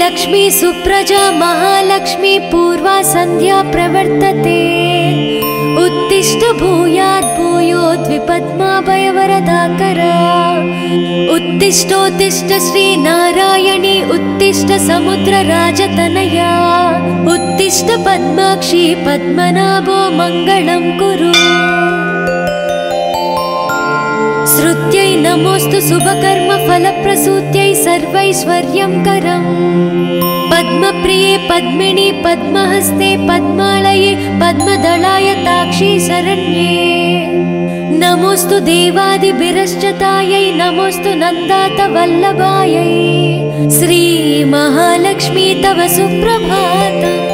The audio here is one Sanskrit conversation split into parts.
लक्ष्मी सुप्रजा महालक्ष्मी पूर्वा संध्या प्रवर्तते उत्तिष्ठ भूयात् भूयोद्विपद्माभयवरदाकर उत्तिष्ठोत्तिष्ठ श्री नारायणी उत्तिष्ठ समुद्रराजतनया उत्तिष्ठ पद्माक्षी पद्मनाभो मङ्गलं कुरु। श्रुत्यै नमोस्तु शुभकर्म फलप्रसूत्यै सर्वैश्वर्यं करम् पद्मप्रिये पद्मिनी पद्महस्ते पद्मालये पद्मदलाय ताक्षी शरण्ये नमोस्तु देवादिभिरश्चतायै नमोस्तु नन्दात वल्लभायै श्री महालक्ष्मी तव सुप्रभातम्।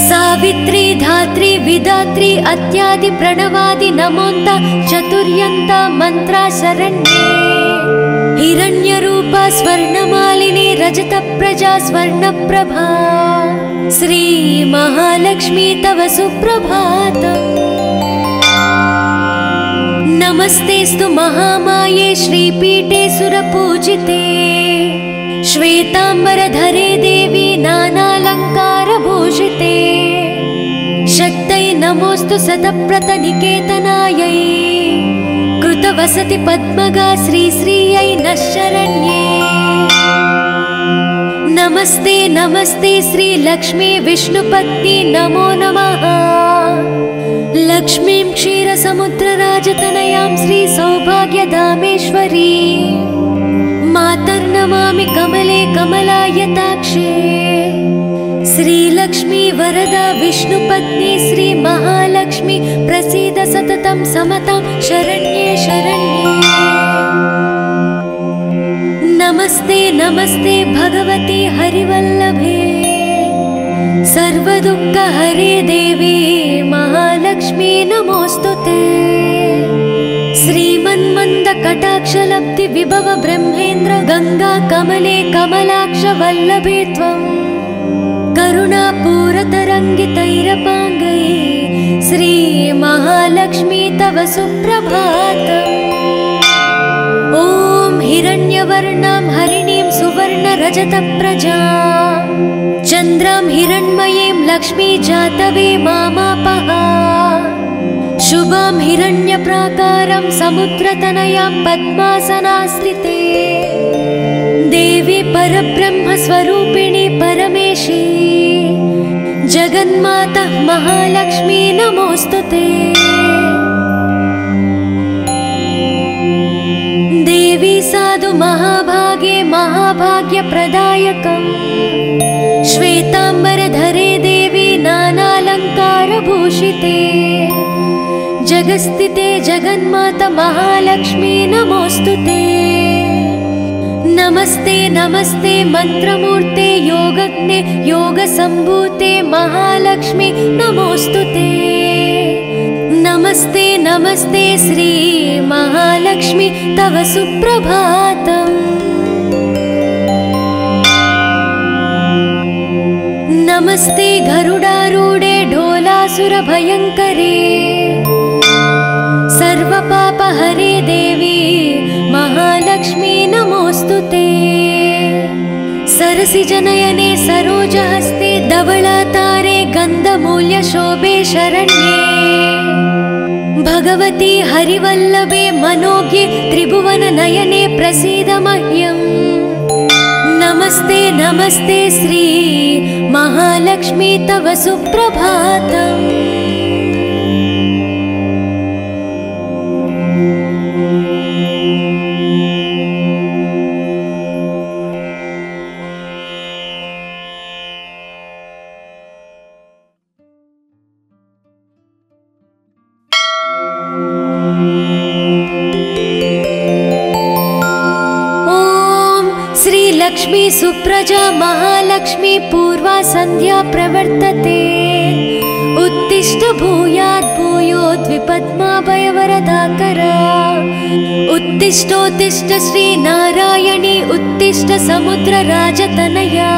सावित्री धात्री विधात्री अत्यादि प्रणवादि नमोन्त चतुर्यन्त मंत्रा शरण्ये हिरण्यरूपा स्वर्णमालिनी रजत प्रजा स्वर्णप्रभा श्री महालक्ष्मी तव सुप्रभातम्। नमस्तेस्तु महामाये श्रीपीठे सुरपूजिते श्वेतांबरधरे देवी नानालंकारभूषिते शक्तै नमोस्तु शतप्रतनिकेतनायै कृतवसति पद्मगा श्रीश्रियै नः शरण्ये नमस्ते नमस्ते श्री लक्ष्मी विष्णुपत्नी नमो नमः लक्ष्मीं क्षीरसमुद्रराजतनयां श्री सौभाग्यधामेश्वरी मातर्नमामि कमले कमलायताक्षे श्रीलक्ष्मी वरदा विष्णुपत्नी श्री महालक्ष्मी प्रसीद सततं समतां शरण्ये शरण्ये नमस्ते नमस्ते भगवती हरिवल्लभे सर्वदुःखहरे देवी महालक्ष्मी नमोस्तुते श्रीमन्मन्द कटाक्षलब्धि विभव ब्रह्मेन्द्र गंगा कमले कमलाक्ष वल्लभे त्वं करुणापूरतरङ्गितैरपाङ्गै श्री महालक्ष्मी तव सुप्रभातम्। ॐ हिरण्यवर्णां हरिणीं सुवर्णरजतप्रजां चन्द्रां हिरण्मयीं लक्ष्मी जातवे मामापः शुभां हिरण्यप्राकारं समुद्रतनयां पद्मासनास्थिते देवी परब्रह्मस्वरूपिणी परमेशी जगन्माता महालक्ष्मी नमोस्तुते देवी साधु महाभागे महाभाग्यप्रदायकम् श्वेतांबरधरे देवी नानालंकारभूषिते जगस्थिते जगन्माता महालक्ष्मी नमोस्तुते नमस्ते नमस्ते मंत्रमूर्ते योगज्ञे योगसंभूते महालक्ष्मी नमोस्तुते नमस्ते नमस्ते श्री महालक्ष्मी तव सुप्रभातम्। नमस्ते गरुडारूढे ढोलासुरभयङ्करे सर्वपापहरे देवी महालक्ष्मी नमोस्तुते सरसिजनयने सरोजहस्ते धवलातारे गन्धमूल्यशोभे शरण्ये भगवती हरिवल्लभे मनोज्ञे त्रिभुवननयने प्रसीद मह्यम् नमस्ते नमस्ते श्री महालक्ष्मी तव सुप्रभातम्। लक्ष्मी सुप्रजा महालक्ष्मी पूर्वा संध्या प्रवर्तते उत्तिष्ठ भूयात् भूयोद्विपद्माभयवरदाकर उत्तिष्ठोत्तिष्ठ श्री नारायणी उत्तिष्ठ समुद्रराजतनया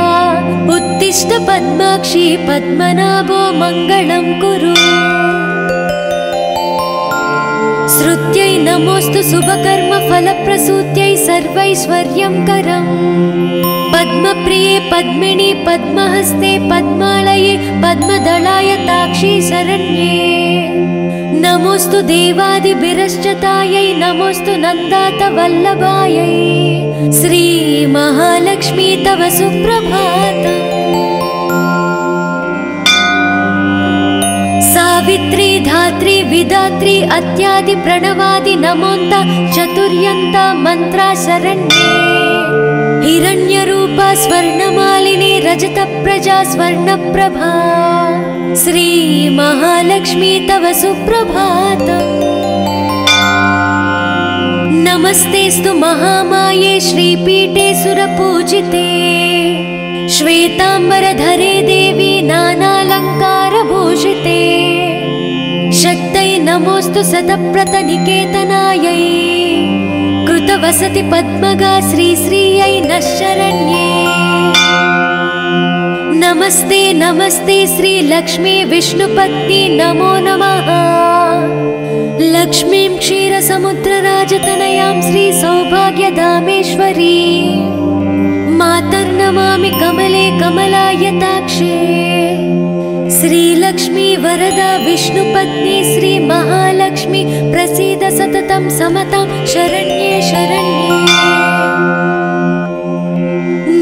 उत्तिष्ठ पद्माक्षी पद्मनाभो मङ्गलं कुरु। श्रुत्यै नमोस्तु शुभकर्म फलप्रसूत्यै सर्वैश्वर्यङ्करम् पद्मप्रिये पद्मिनि पद्महस्ते पद्मालये पद्मदलायताक्षी शरण्ये नमोस्तु देवादिभिरश्चतायै नमोस्तु नन्दातवल्लभायै श्री महालक्ष्मी तव सुप्रभातम् सावित्री धात्री विधात्री अत्यादि प्रणवादि नमोन्त चतुर्यन्ता मंत्रा शरण्ये हिरण्यरूपा स्वर्णमालिनी रजतप्रजा स्वर्णप्रभा श्री महालक्ष्मी तव सुप्रभातम् नमस्तेस्तु महामाये श्रीपीठे सुरपूजिते श्वेतांबरधरे देवी नानालंकारभूषिते शक्तै नमोस्तु सतप्रतनिकेतनायै कृतवसति पद्मगा श्रीश्रियै नः शरण्ये नमस्ते नमस्ते श्री लक्ष्मी विष्णुपत्नी नमो नमः लक्ष्मीं क्षीरसमुद्रराजतनयां श्री सौभाग्यधामेश्वरी मातर्नमामि कमले कमलायताक्षे श्रीलक्ष्मी वरदा विष्णुपत्नी श्री महालक्ष्मी प्रसीद सततं समतां शरण्ये शरण्ये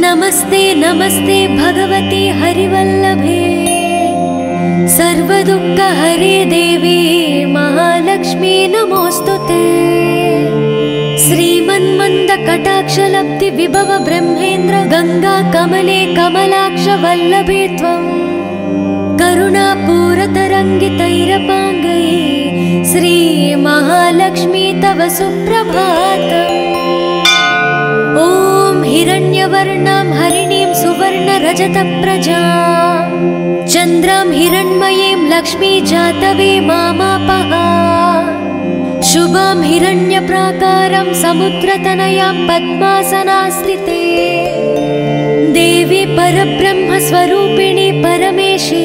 नमस्ते नमस्ते भगवती हरिवल्लभे सर्वदुःखहरे देवी महालक्ष्मी नमोस्तुते श्रीमन्मन्दकटाक्षलब्धि विभव ब्रह्मेन्द्र गंगा कमले कमलाक्ष वल्लभे त्वं करुणापूरतरङ्गितैरपाङ्गै श्री महालक्ष्मी तव सुप्रभातम् ॐ हिरण्यवर्णां हरिणीं सुवर्णरजतप्रजां चन्द्रां हिरण्मयीं लक्ष्मी जातवे मामापः शुभां हिरण्यप्राकारं समुद्रतनयां पद्मासनास्थिते देवी परब्रह्मस्वरूपिणी परमेशी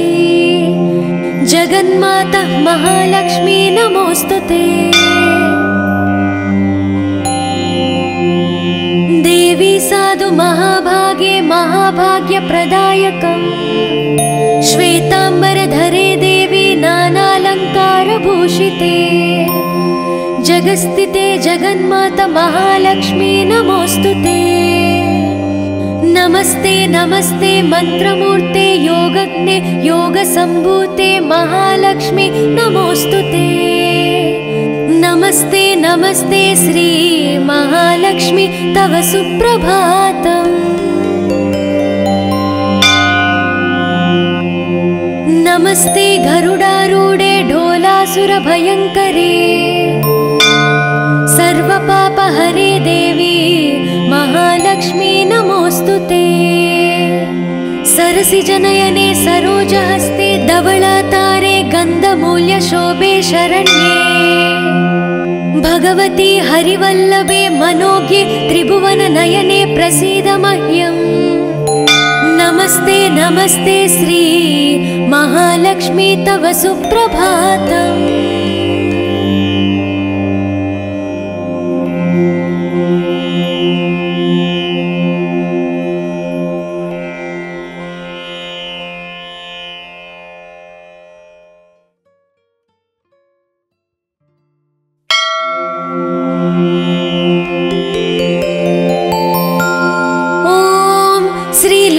जगन्माता महालक्ष्मी नमोस्तुते देवी साधु महाभागे महाभाग्यप्रदायकम् श्वेतांबरधरे देवी नानालंकारभूषिते जगस्थिते जगन्माता महालक्ष्मी नमोस्तुते नमस्ते नमस्ते मंत्रमूर्ते योगज्ञे योगसंभूते महालक्ष्मी नमोस्तुते नमस्ते नमस्ते श्री महालक्ष्मी तव सुप्रभातम् नमस्ते गरुडारूढे ढोलासुरभयङ्करे सर्वपापहरे देवी महालक्ष्मी नमोस्तुते सरसिजनयने सरोजहस्ते धवलातारे गन्धमूल्यशोभे शरण्ये भगवती हरिवल्लभे मनोज्ञे त्रिभुवननयने प्रसीद मह्यम् नमस्ते नमस्ते श्री महालक्ष्मी तव सुप्रभातम्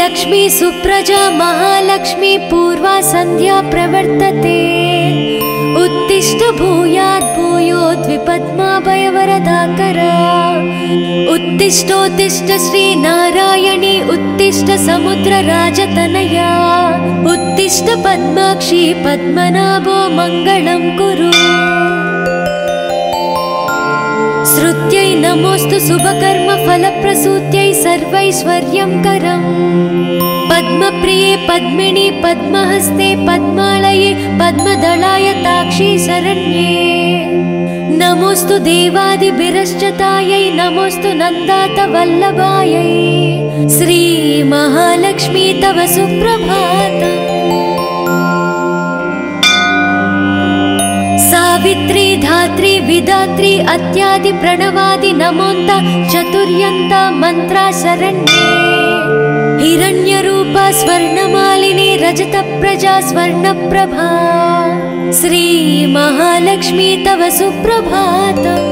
लक्ष्मी सुप्रजा महालक्ष्मी पूर्वा संध्या प्रवर्तते उत्तिष्ठ भूयात् भूयोद्विपद्माभयवरदाकरा उत्तिष्ठोत्तिष्ठ श्री नारायणी उत्तिष्ठ समुद्रराजतनया उत्तिष्ठ पद्माक्षी पद्मनाभो मंगलं कुरु श्रुत्यै नमोस्तु शुभकर्म फलप्रसूत्यै सर्वैश्वर्यङ्करम् पद्मप्रिये पद्मिनि पद्महस्ते पद्मालये पद्मदलायताक्षी शरण्ये नमोस्तु देवादिभिरश्चतायै नमोस्तु नन्दातवल्लभायै श्री महालक्ष्मी तव सुप्रभातम् सावित्री धात्री विधात्री अत्यादि प्रणवादि नमोन्त चतुर् चतुर्यन्त मन्त्रा शरण्ये हिरण्यरूपा स्वर्णमालिनी रजतप्रजा स्वर्णप्रभा श्री महालक्ष्मी तव सुप्रभातम्।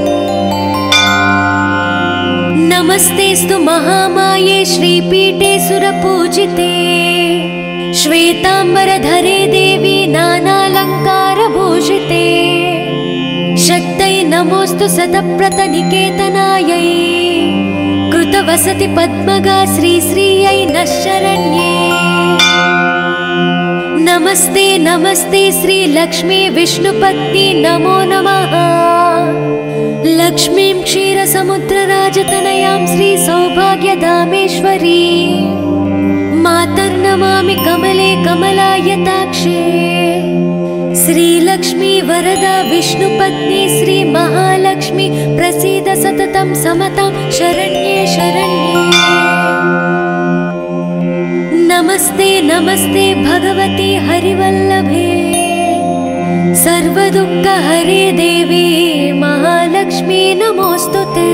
नमस्तेस्तु महामाये श्रीपीठे सुरपूजिते श्वेतांबरधरे देवी नानालङ्कारभूषिते शक्तै नमोस्तु सतप्रतनिकेतनायै कृतवसति पद्मगा श्रीश्रियै नः शरण्ये। नमस्ते नमस्ते श्रीलक्ष्मी विष्णुपत्नी नमो नमः। लक्ष्मीं क्षीरसमुद्रराजतनयां श्रीसौभाग्यधामेश्वरी मातर्नमामि कमले कमलायताक्षे श्रीलक्ष्मी वरदा विष्णुपत्नी श्रीमहालक्ष्मी प्रसीद सततं समतां शरण्ये शरण्ये। नमस्ते नमस्ते भगवती हरिवल्लभे सर्वदुःखहरे देवी महालक्ष्मी नमोस्तुते।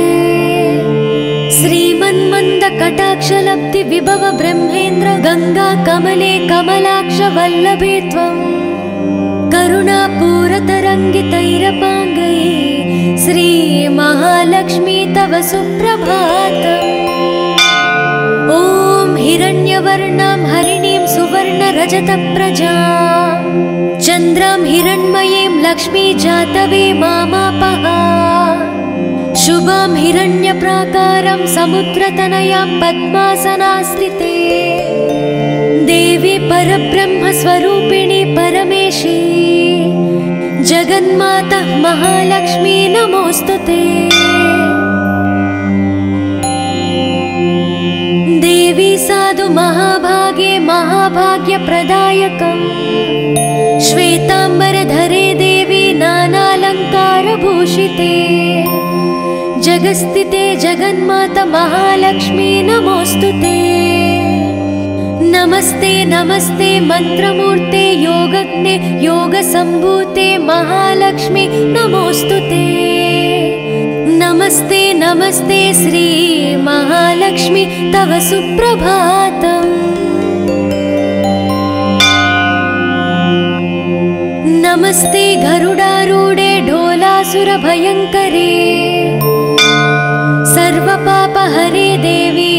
श्रीमन्मन्दकटाक्षलब्धि विभव ब्रह्मेन्द्र गंगा कमले कमलाक्ष वल्लभे त्वं करुणापूरतरङ्गितैरपाङ्गै श्री महालक्ष्मी तव सुप्रभातम्। ॐ हिरण्यवर्णां हरिणीं सुवर्णरजतप्रजां चन्द्रां हिरण्मयीं लक्ष्मी जातवे मामापः शुभां हिरण्यप्राकारं समुद्रतनयां पद्मासनास्थिते देवी परब्रह्मस्वरूपिणी परमेशी जगन्माता महालक्ष्मी नमोस्तुते। देवी साधु महाभागे महाभाग्यप्रदायकम् श्वेतांबरधरे देवी नानालङ्कारभूषिते जगस्थिते जगन्माता महालक्ष्मी नमोस्तुते। नमस्ते नमस्ते मंत्रमूर्ते योगज्ञे योगसम्भूते महालक्ष्मी नमोस्तुते। नमस्ते नमस्ते श्री महालक्ष्मी तव सुप्रभातम्। नमस्ते गरुडारूढे ढोलासुरभयङ्करे सर्वपापहरे देवी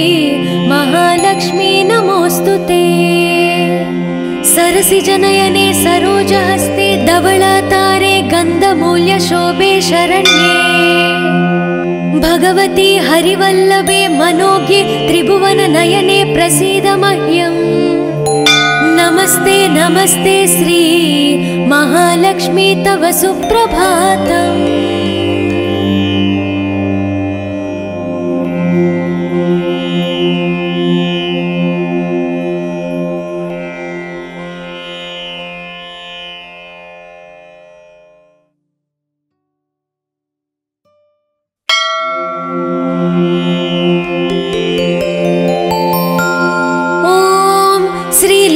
महालक्ष्मी नमोस्तुते। सरसिजनयने सरोजहस्ते धवलातारे गन्धमूल्यशोभे शरण्ये भगवती हरिवल्लभे मनोज्ञे त्रिभुवननयने प्रसीद मह्यम्। नमस्ते नमस्ते श्री महालक्ष्मी तव सुप्रभातम्।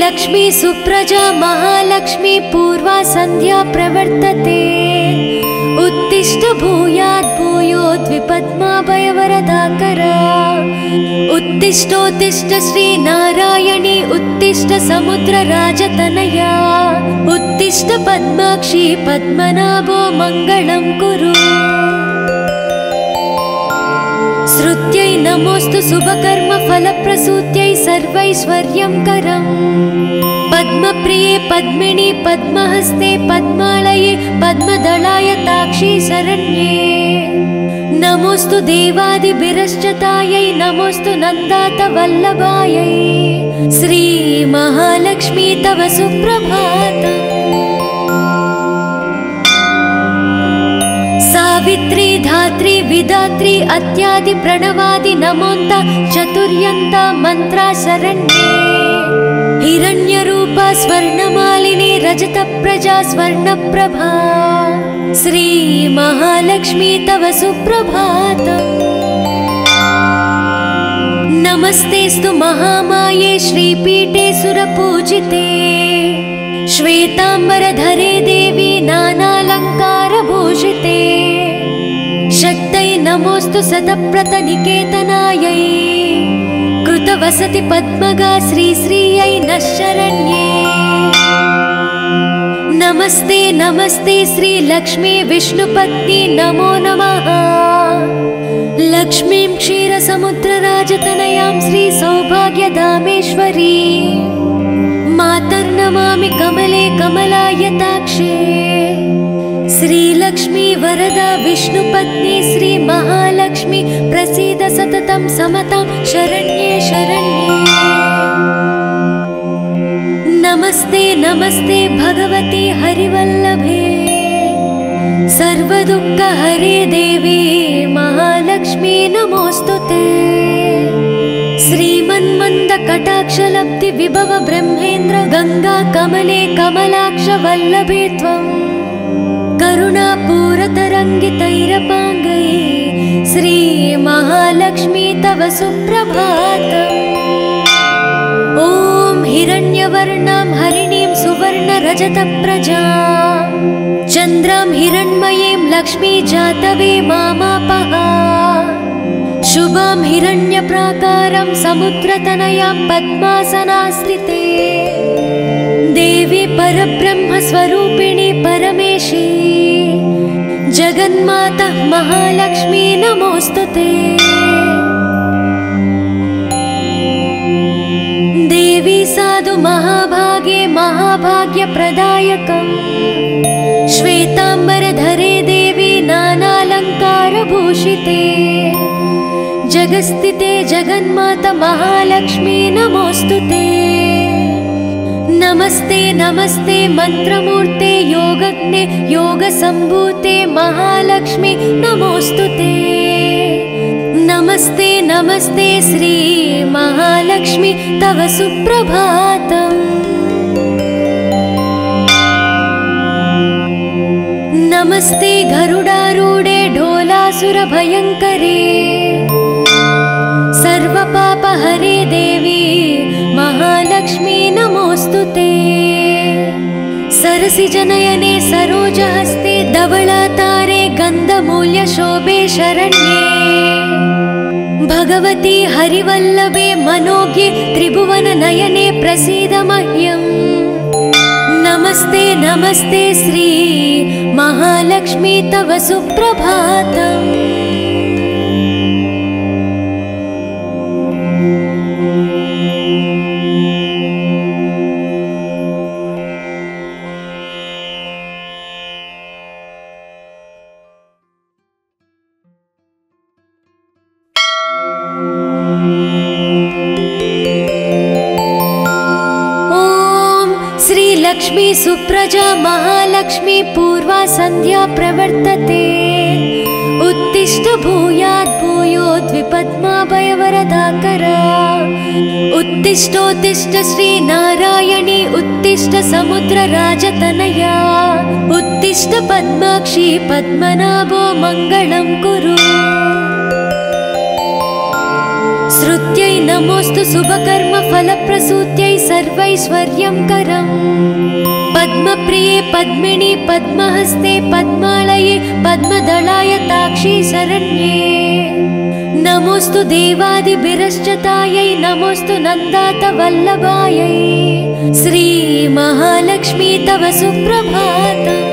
लक्ष्मी सुप्रजा महालक्ष्मी पूर्वा संध्या प्रवर्तते उत्तिष्ठ भूयात् भूयोद्विपद्माभयवरदाकरा उत्तिष्ठोत्तिष्ठ श्री नारायणी उत्तिष्ठ समुद्रराजतनया उत्तिष्ठ पद्माक्षी पद्मनाभो मङ्गलं कुरु। श्रुत्यै नमोस्तु शुभकर्म फलप्रसूत्यै सर्वैश्वर्यंकरम् पद्मप्रिये पद्मिनी पद्महस्ते पद्मालये पद्मदलायताक्षी शरण्ये। नमोस्तु देवादिभिरश्चतायै नमोस्तु नन्दातवल्लभायै श्री महालक्ष्मी तव सुप्रभातम्। सावित्री धात्री विधात्री अत्यादि प्रणवादि नमोन्त चतुर्यन्त मन्त्रा शरण्ये हिरण्यरूपा स्वर्णमालिनी रजतप्रजा स्वर्णप्रभा श्री महालक्ष्मी तव सुप्रभातम्। नमस्तेस्तु महामाये श्रीपीठे सुरपूजिते श्वेतांबरधरे देवी नानालङ्कारभूषिते शक्तै नमोऽस्तु सतप्रतनिकेतनायै कृतवसति पद्मगा श्रीश्रियै नः शरण्ये। नमस्ते नमस्ते श्रीलक्ष्मी विष्णुपत्नी नमो नमः। लक्ष्मीं क्षीरसमुद्रराजतनयां श्रीसौभाग्यधामेश्वरी मातर्नमामि कमले कमलायताक्षे। श्रीलक्ष्मी वरदा विष्णुपत्नी श्रीमहालक्ष्मी प्रसीद सततं समतां शरण्ये शरण्ये। नमस्ते नमस्ते भगवती हरिवल्लभे सर्वदुःखहरे देवी महालक्ष्मी नमोऽस्तुते। श्रीमन्मन्दकटाक्षलब्धि विभव ब्रह्मेन्द्र गंगा कमले कमलाक्ष वल्लभे त्वं करुणापूरतरङ्गितैरपाङ्गै श्री महालक्ष्मी तव सुप्रभातम्। ॐ हिरण्यवर्णां हरिणीं सुवर्णरजतप्रजां चन्द्रां हिरण्मयीं लक्ष्मी जातवे मामापः। शुभां हिरण्यप्राकारं समुद्रतनयां पद्मासनास्थिते देवी परब्रह्मस्वरूपिणी परमेशी जगन्माता महालक्ष्मी नमोऽस्तुते। देवी साधु महाभागे महाभाग्यप्रदायकम् श्वेतांबरधरे देवी नानालंकारभूषिते जगस्थिते जगन्माता महालक्ष्मी नमोऽस्तुते। नमस्ते नमस्ते मंत्रमूर्ते योगज्ञे योगसंभूते महालक्ष्मी नमोऽस्तुते। नमस्ते नमस्ते श्री महालक्ष्मी तव सुप्रभातम्। नमस्ते गरुडारूढे ढोलासुरभयङ्करे सर्वपापहरे देवी महालक्ष्मी नमोऽस्तुते। सरसिजनयने सरोजहस्ते धवलातारे गन्धमूल्यशोभे शरण्ये भगवती हरिवल्लभे मनोज्ञे त्रिभुवननयने प्रसीद मह्यम्। नमस्ते नमस्ते श्री महालक्ष्मी तव सुप्रभातम्। लक्ष्मी सुप्रजा महालक्ष्मी पूर्वा संध्या प्रवर्तते उत्तिष्ठ भूयात् भूयोद्विपद्माभयवरदाकरा उत्तिष्ठोत्तिष्ठ श्री नारायणी उत्तिष्ठ समुद्रराजतनया उत्तिष्ठ पद्माक्षी पद्मनाभो मङ्गलं कुरु। श्रुत्यै नमोऽस्तु शुभकर्म फलप्रसूत्यै सर्वैश्वर्यं करम् पद्मप्रिये पद्मिनी पद्महस्ते पद्मालये पद्मदलायताक्षी शरण्ये। नमोऽस्तु देवादिभिरश्चतायै नमोऽस्तु नन्दातवल्लभायै श्री महालक्ष्मी तव सुप्रभातम्।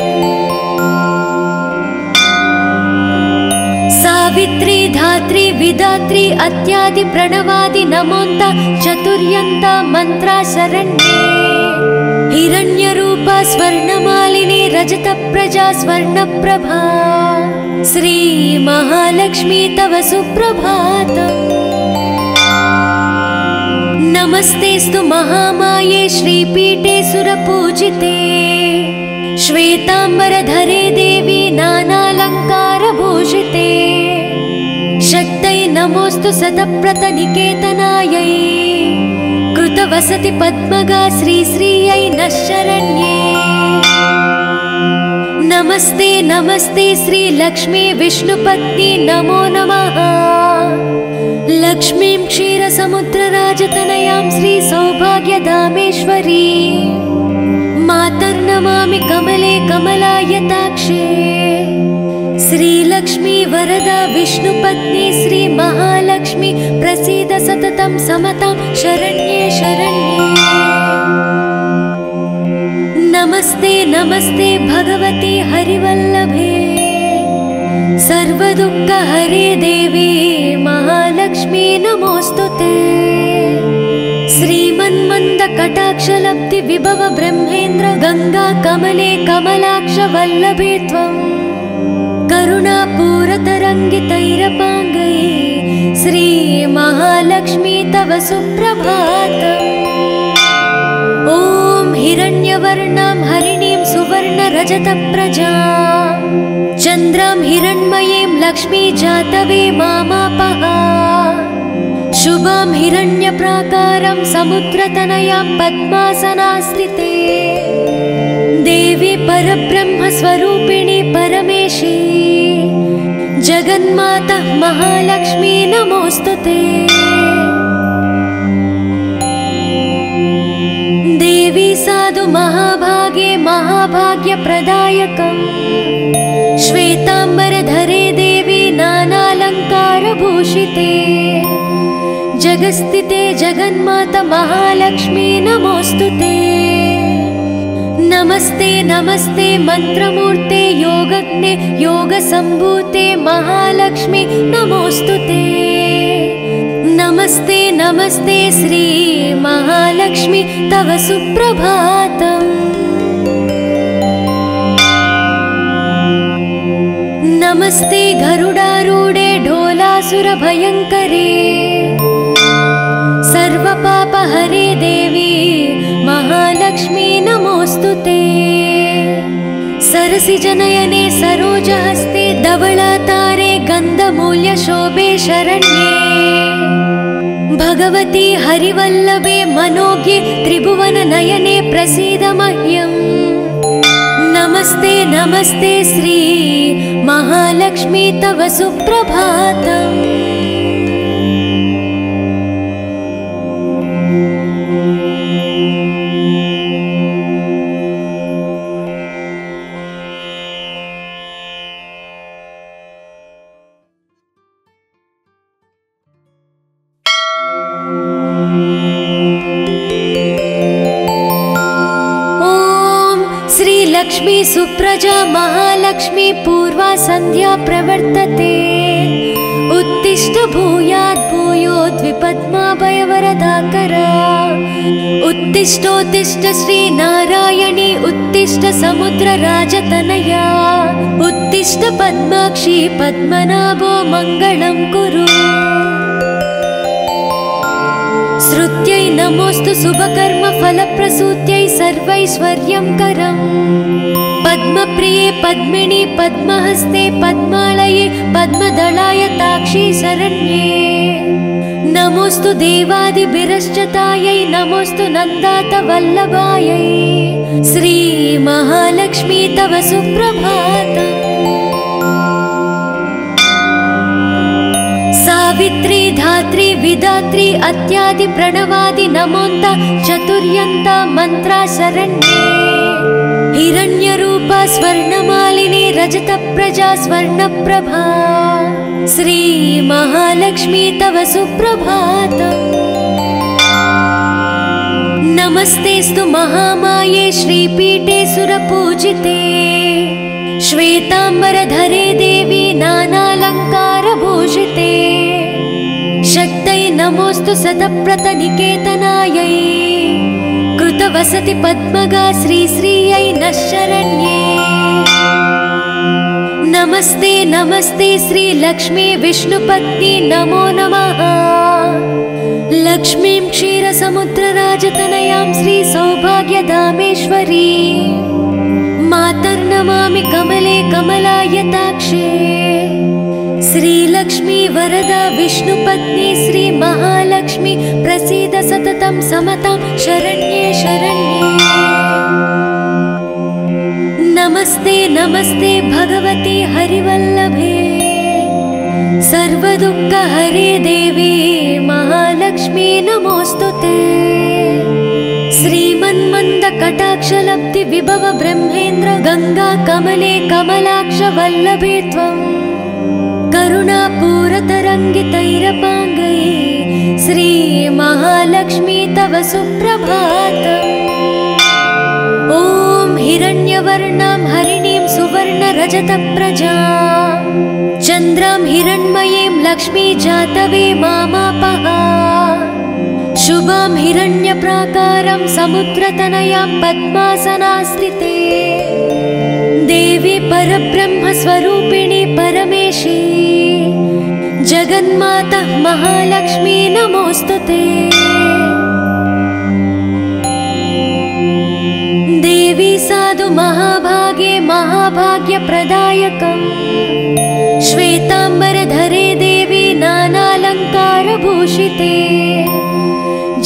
सावित्री धात्री विधात्री अत्यादि प्रणवादि नमोन्त चतुर्यन्ता मंत्रा शरण्ये। हिरण्यरूपा स्वर्णमालिनी रजतप्रजा स्वर्णप्रभा श्री महालक्ष्मी तव सुप्रभातम्। नमस्तेस्तु महामाये श्रीपीठे सुरपूजिते श्वेतांबरधरे देवी नानालंकारभूषिते शक्तये नमोऽस्तु सतप्रतनिकेतनायै कृतवसति पद्मगा श्रीश्रियै नः शरण्ये। नमस्ते नमस्ते श्रीलक्ष्मी विष्णुपत्नी नमो नमः। लक्ष्मीं क्षीरसमुद्रराजतनयां श्रीसौभाग्यधामेश्वरी मातर्नमामि कमले कमलायताक्षे। श्रीलक्ष्मी वरदा विष्णुपत्नी श्री महालक्ष्मी प्रसीद सततं समतां शरण्ये शरण्ये। नमस्ते नमस्ते भगवती हरिवल्लभे सर्वदुःखहरे देवी महालक्ष्मी नमोस्तुते। श्रीमन्मन्दकटाक्षलब्धि विभव ब्रह्मेन्द्र गंगा कमले कमलाक्ष वल्लभे त्वं करुणापूरतरङ्गितैरपाङ्गै श्री महालक्ष्मी तव सुप्रभातम्। ॐ हिरण्यवर्णां हरिणीं सुवर्णरजतप्रजां चन्द्रां हिरण्मयीं लक्ष्मी जातवे मामापः। शुभां हिरण्यप्राकारं समुद्रतनयां पद्मासनास्थिते देवी परब्रह्मस्वरूपिणी परमेशी जगन्माता महालक्ष्मी नमोस्तुते। देवी साधु महाभागे महाभाग्यप्रदायकम् श्वेतांबरधरे देवी नानालंकारभूषिते जगस्थिते जगन्माता महालक्ष्मी नमोस्तुते। नमस्ते नमस्ते मंत्रमूर्ते योगज्ञे योगसंभूते महालक्ष्मी नमोस्तुते। नमस्ते नमस्ते श्री महालक्ष्मी तव सुप्रभातम्। नमस्ते गरुडारूढे ढोलासुरभयङ्करे सर्वपापहरे देवी महालक्ष्मी नमोस्तुते। सरसिजनयने सरोजहस्ते धवलातारे गन्धमूल्यशोभे शरण्ये भगवती हरिवल्लभे मनोज्ञे त्रिभुवननयने प्रसीद मह्यम्। नमस्ते नमस्ते श्री महालक्ष्मी तव सुप्रभातम्। लक्ष्मी सुप्रजा महालक्ष्मी पूर्वा संध्या प्रवर्तते उत्तिष्ठ भूयात् भूयोद्विपद्माभयवरदाकरा। उत्तिष्ठोत्तिष्ठ श्री नारायणी उत्तिष्ठ समुद्रराजतनया उत्तिष्ठ पद्माक्षी पद्मनाभो मङ्गलं कुरु। श्रुत्यै नमोस्तु शुभकर्म फलप्रसूत्यै सर्वैश्वर्यंकरम् पद्मप्रिये पद्मिनी पद्महस्ते पद्मालये पद्मदलायताक्षी शरण्ये। नमोस्तु देवादिभिरश्चतायै नमोस्तु नन्दातवल्लभायै श्री महालक्ष्मी तव सुप्रभातम्। सावित्री धात्री विधात्री अत्यादि प्रणवादि नमोन्त चतुर्यन्ता मंत्रा शरण्ये। हिरण्यरूपा स्वर्णमालिनी रजतप्रजा स्वर्णप्रभा श्री महालक्ष्मी तव सुप्रभातम्। नमस्तेस्तु महामाये श्रीपीठे सुरपूजिते श्वेतांबरधरे देवी नानालंकारभूषिते शक्तै नमोस्तु सतप्रतनिकेतनायै कृतवसति पद्मगा श्रीश्रियै नः शरण्ये। नमस्ते नमस्ते श्री लक्ष्मी विष्णुपत्नी नमो नमः। लक्ष्मीं क्षीरसमुद्रराजतनयां श्री सौभाग्यधामेश्वरी मातर्नमामि कमले कमलायताक्षे। श्रीलक्ष्मी वरदा विष्णुपत्नी श्री महालक्ष्मी प्रसीद सततं समतां शरण्ये शरण्ये। नमस्ते नमस्ते भगवती हरिवल्लभे सर्वदुःखहरे देवी महालक्ष्मी नमोस्तुते। श्रीमन्मन्दकटाक्षलब्धि विभव ब्रह्मेन्द्र गंगा कमले कमलाक्ष वल्लभे त्वं करुणापूरतरङ्गितैरपाङ्गै श्री महालक्ष्मी तव सुप्रभातम्। ॐ हिरण्यवर्णां हरिणीं सुवर्णरजतप्रजां चन्द्रां हिरण्मयीं लक्ष्मी जातवे मामापः शुभां हिरण्यप्राकारं समुद्रतनयां पद्मासनास्थिते देवी परब्रह्मस्वरूपिणी परमेशी जगन्माता महालक्ष्मी नमोस्तुते। देवी साधु महाभागे महाभाग्यप्रदायकम् श्वेतांबरधरे देवी नानालंकारभूषिते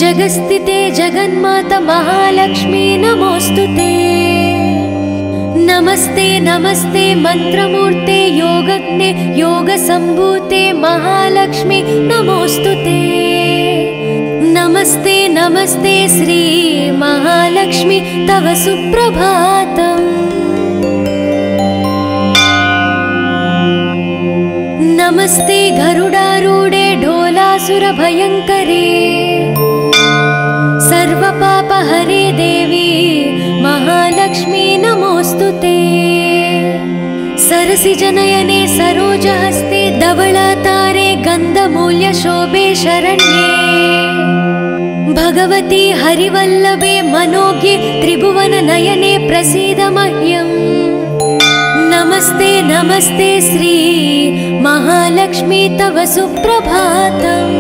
जगस्थिते जगन्माता महालक्ष्मी नमोस्तुते। नमस्ते नमस्ते मंत्रमूर्ते योगज्ञे योगसंभूते महालक्ष्मी नमोस्तुते। नमस्ते नमस्ते श्री महालक्ष्मी तव सुप्रभातम्। नमस्ते गरुडारूढे ढोलासुरभयङ्करे सर्वपापहरे देवी महालक्ष्मी नमोस्तुते। सरसिजनयने सरोजहस्ते धवलातारे गन्धमूल्यशोभे शरण्ये भगवती हरिवल्लभे मनोज्ञे त्रिभुवननयने प्रसीद मह्यम्। नमस्ते नमस्ते श्री महालक्ष्मी तव सुप्रभातम्।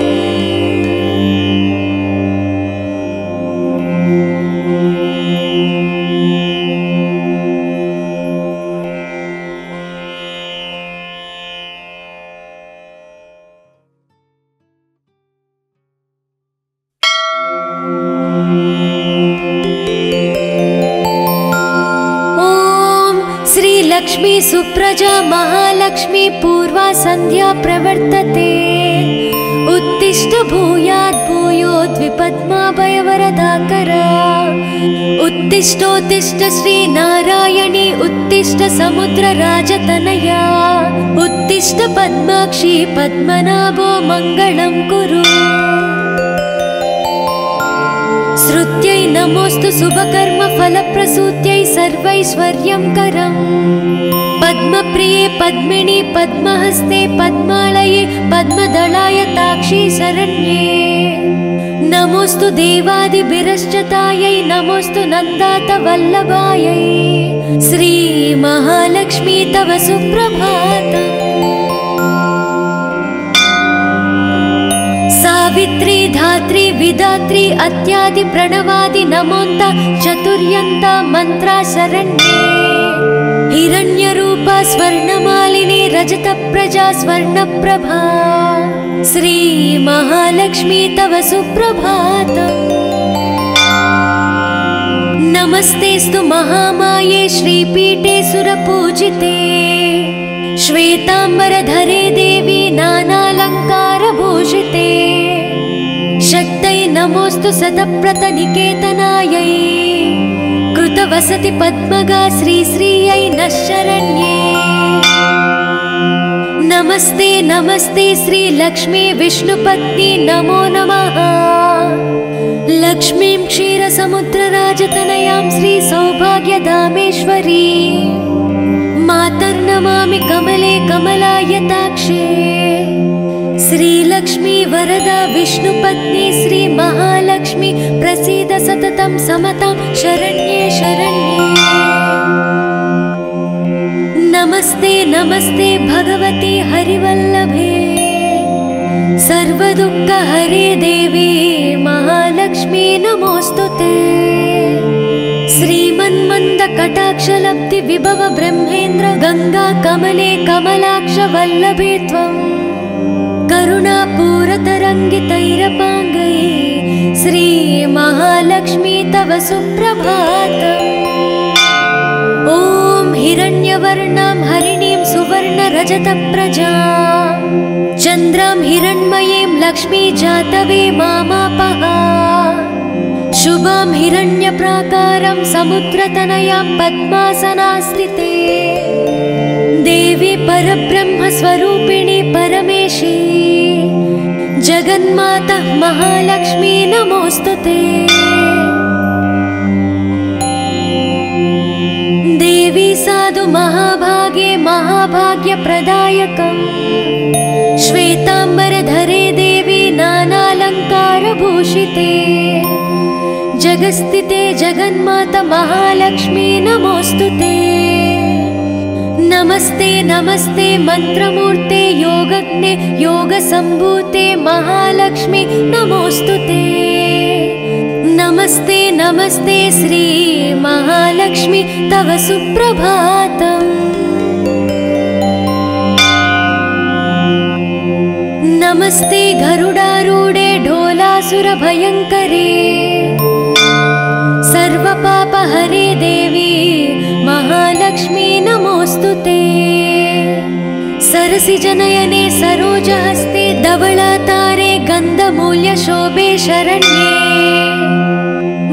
लक्ष्मी सुप्रजा महालक्ष्मी पूर्वा संध्या प्रवर्तते उत्तिष्ठ भूयात् भूयोद्विपद्माभयवरदाकरा उत्तिष्ठोत्तिष्ठ श्री नारायणी उत्तिष्ठ समुद्रराजतनया उत्तिष्ठ पद्माक्षी पद्मनाभो मङ्गलं कुरु। श्रुत्यै नमोस्तु शुभकर्म फलप्रसूत्यै सर्वैश्वर्यं करम् पद्मप्रिये पद्मिनी पद्महस्ते पद्मालये पद्मदलाय ताक्षी शरण्ये नमोस्तु देवादिभिरश्चतायै नमोस्तु नन्दात वल्लभायै श्री महालक्ष्मी तव सुप्रभातम्। सावित्री धात्री विधात्री अत्यादि प्रणवादि नमोन्त चतुर्यन्त मंत्रा शरण्ये हिरण्यरूपा स्वर्णमालिनी रजतप्रजा स्वर्णप्रभा श्री महालक्ष्मी तव सुप्रभातम्। नमस्तेस्तु महामाये श्रीपीठे सुरपूजिते श्वेतांबरधरे देवी नानालंकारभूषिते शक्तै नमोस्तु शतप्रतनिकेतनायै कृतवसति पद्मगा श्रीश्रियै नः शरण्ये। नमस्ते नमस्ते श्री लक्ष्मी विष्णुपत्नी नमो नमः लक्ष्मीं क्षीरसमुद्रराजतनयां श्री सौभाग्यधामेश्वरी मातर्नमामि कमले कमलायताक्षे श्रीलक्ष्मी वरदा विष्णुपत्नी श्री महालक्ष्मी प्रसीद सततं समतां शरण्ये शरण्ये। नमस्ते नमस्ते भगवती हरिवल्लभे सर्वदुःखहरे देवी महालक्ष्मी नमोस्तुते। श्रीमन्मन्दकटाक्षलब्धि विभव ब्रह्मेन्द्र गंगा कमले कमलाक्ष वल्लभे त्वं करुणापूरतरङ्गितैरपाङ्गै श्री महालक्ष्मी तव सुप्रभातम्। ॐ हिरण्यवर्णां हरिणीं सुवर्णरजतप्रजां चन्द्रां हिरण्मयीं लक्ष्मी जातवे मामापः शुभां हिरण्यप्राकारं समुद्रतनयां पद्मासनास्थिते देवी परब्रह्मस्वरूपिणी परमेशी जगन्माता महालक्ष्मी नमोस्तुते। देवी साधु महाभागे महाभाग्यप्रदायकम् श्वेतांबरधरे देवी नानालंकारभूषिते जगस्थिते जगन्माता महालक्ष्मी नमोस्तुते। नमस्ते नमस्ते मंत्रमूर्ते योगज्ञे योगसंभूते महालक्ष्मी नमोस्तुते। नमस्ते नमस्ते श्री महालक्ष्मी तव सुप्रभातम्। नमस्ते गरुडारूढे ढोलासुरभयङ्करे सर्वपापहरे देवी महालक्ष्मी नमोस्तुते। सरसिजनयने सरोजहस्ते धवलातारे गन्धमूल्यशोभे शरण्ये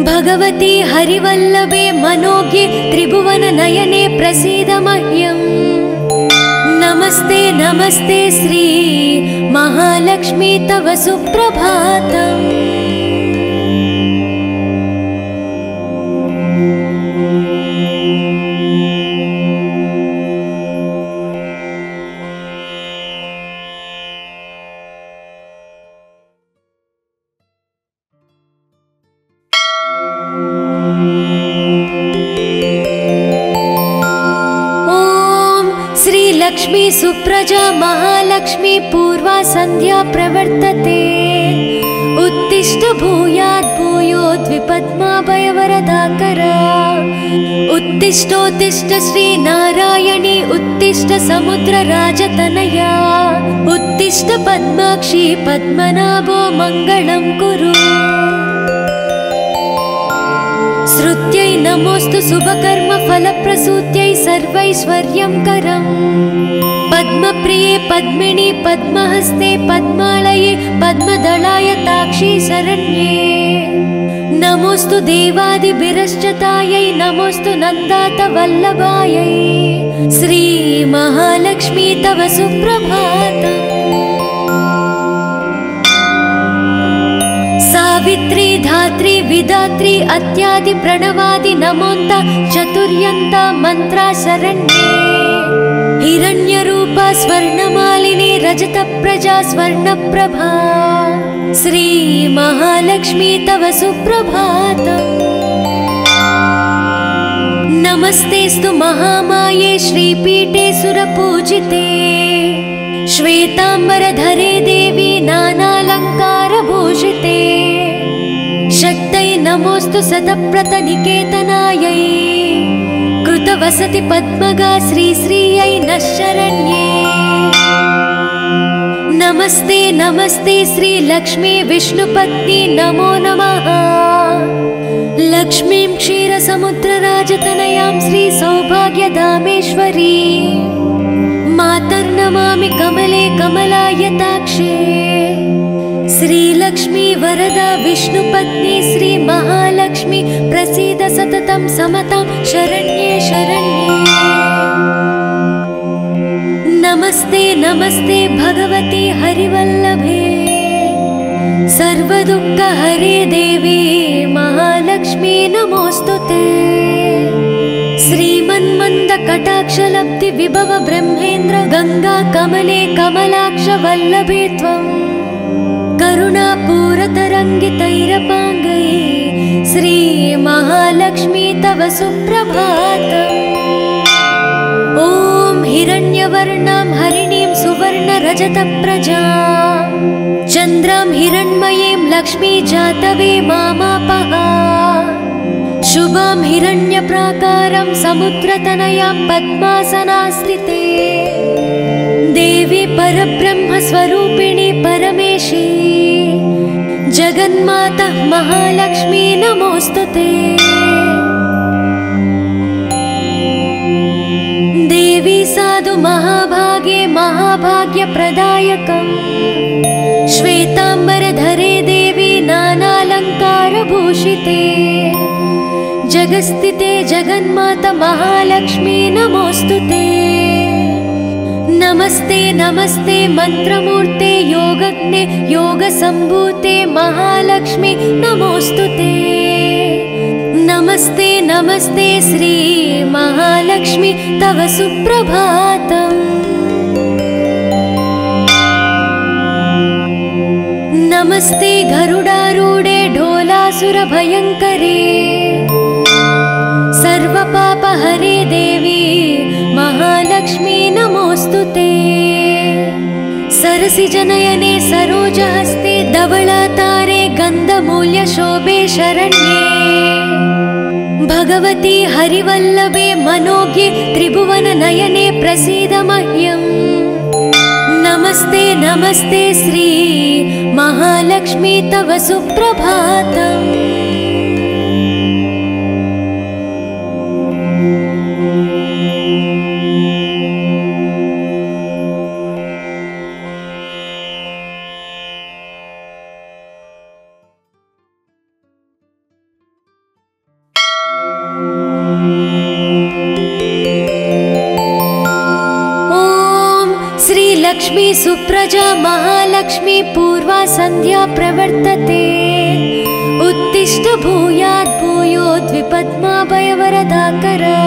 भगवती हरिवल्लभे मनोज्ञे त्रिभुवननयने प्रसीद मह्यम्। नमस्ते नमस्ते श्री महालक्ष्मी तव सुप्रभातम्। लक्ष्मी सुप्रजा महालक्ष्मी पूर्वा संध्या प्रवर्तते उत्तिष्ठ भूयात् भूयोद्विपद्माभयवरदाकरा उत्तिष्ठोत्तिष्ठ श्री नारायणी उत्तिष्ठ समुद्रराजतनया उत्तिष्ठ पद्माक्षी पद्मनाभो मङ्गलं कुरु। श्रुत्यै नमोस्तु शुभकर्म फलप्रसूत्यै सर्वैश्वर्यं करम् पद्मप्रिये पद्मिनी पद्महस्ते पद्मालये पद्मदलाय ताक्षी शरण्ये नमोस्तु देवादिभिरश्चतायै नमोस्तु नन्दात वल्लभायै श्री महालक्ष्मी तव सुप्रभातम्। सावित्री धात्री विधात्री अत्यादि प्रणवादि नमोन्ता चतुर्यन्ता मंत्रा शरण्ये हिरण्यरूपा स्वर्णमालिनी रजतप्रजा स्वर्णप्रभा श्री महालक्ष्मी तव सुप्रभातम्। नमस्तेस्तु महामाये श्रीपीठे सुरपूजिते श्वेतांबरधरे देवी नानालंकारभूषिते शक्तये नमोस्तु सतप्रतनिकेतनायै कृतवसति पद्मगा श्रीश्रियै नः शरण्ये नमस्ते नमस्ते श्री लक्ष्मी विष्णुपत्नी नमो नमः। लक्ष्मीं क्षीरसमुद्रराजतनयां श्री सौभाग्यधामेश्वरी मातर्नमामि कमले कमलायताक्षे श्रीलक्ष्मी वरदा विष्णुपत्नी श्री महालक्ष्मी प्रसीद सततं समतां शरण्ये शरण्ये। नमस्ते नमस्ते भगवती हरिवल्लभे सर्वदुःखहरे देवी महालक्ष्मी नमोस्तुते। श्रीमन्मन्दकटाक्षलब्धि विभव ब्रह्मेन्द्र गंगा कमले कमलाक्ष वल्लभे त्वं करुणापूरतरङ्गितैरपाङ्गै श्री महालक्ष्मी तव सुप्रभातम्। ॐ हिरण्यवर्णां हरिणीं सुवर्णरजतप्रजां चन्द्रां हिरण्मयीं लक्ष्मी जातवे मामापः शुभां हिरण्यप्राकारं समुद्रतनयां पद्मासनास्थिते देवी परब्रह्मस्वरूपिणी परमेशी जगन्माता महालक्ष्मी नमोस्तुते। देवी साधु महाभागे महाभाग्यप्रदायकम् श्वेतांबरधरे देवी नानालंकारभूषिते जगस्थिते जगन्माता महालक्ष्मी नमोस्तुते। नमस्ते नमस्ते मंत्रमूर्ते योगज्ञे योगसंभूते महालक्ष्मी नमोस्तुते। नमस्ते नमस्ते श्री महालक्ष्मी तव सुप्रभातम्। नमस्ते गरुडारूढे ढोलासुरभयङ्करे सर्वपापहरे देवी महालक्ष्मी नमोस्तुते। सरसिजनयने सरोजहस्ते धवलातारे गन्धमूल्यशोभे शरण्ये भगवती हरिवल्लभे मनोज्ञे त्रिभुवननयने प्रसीद मह्यम्। नमस्ते नमस्ते श्री महालक्ष्मी तव सुप्रभातम्। लक्ष्मी सुप्रजा महालक्ष्मी पूर्वा संध्या प्रवर्तते। उत्तिष्ठ भूयात् भूयोद्विपद्माभयवरदाकरा।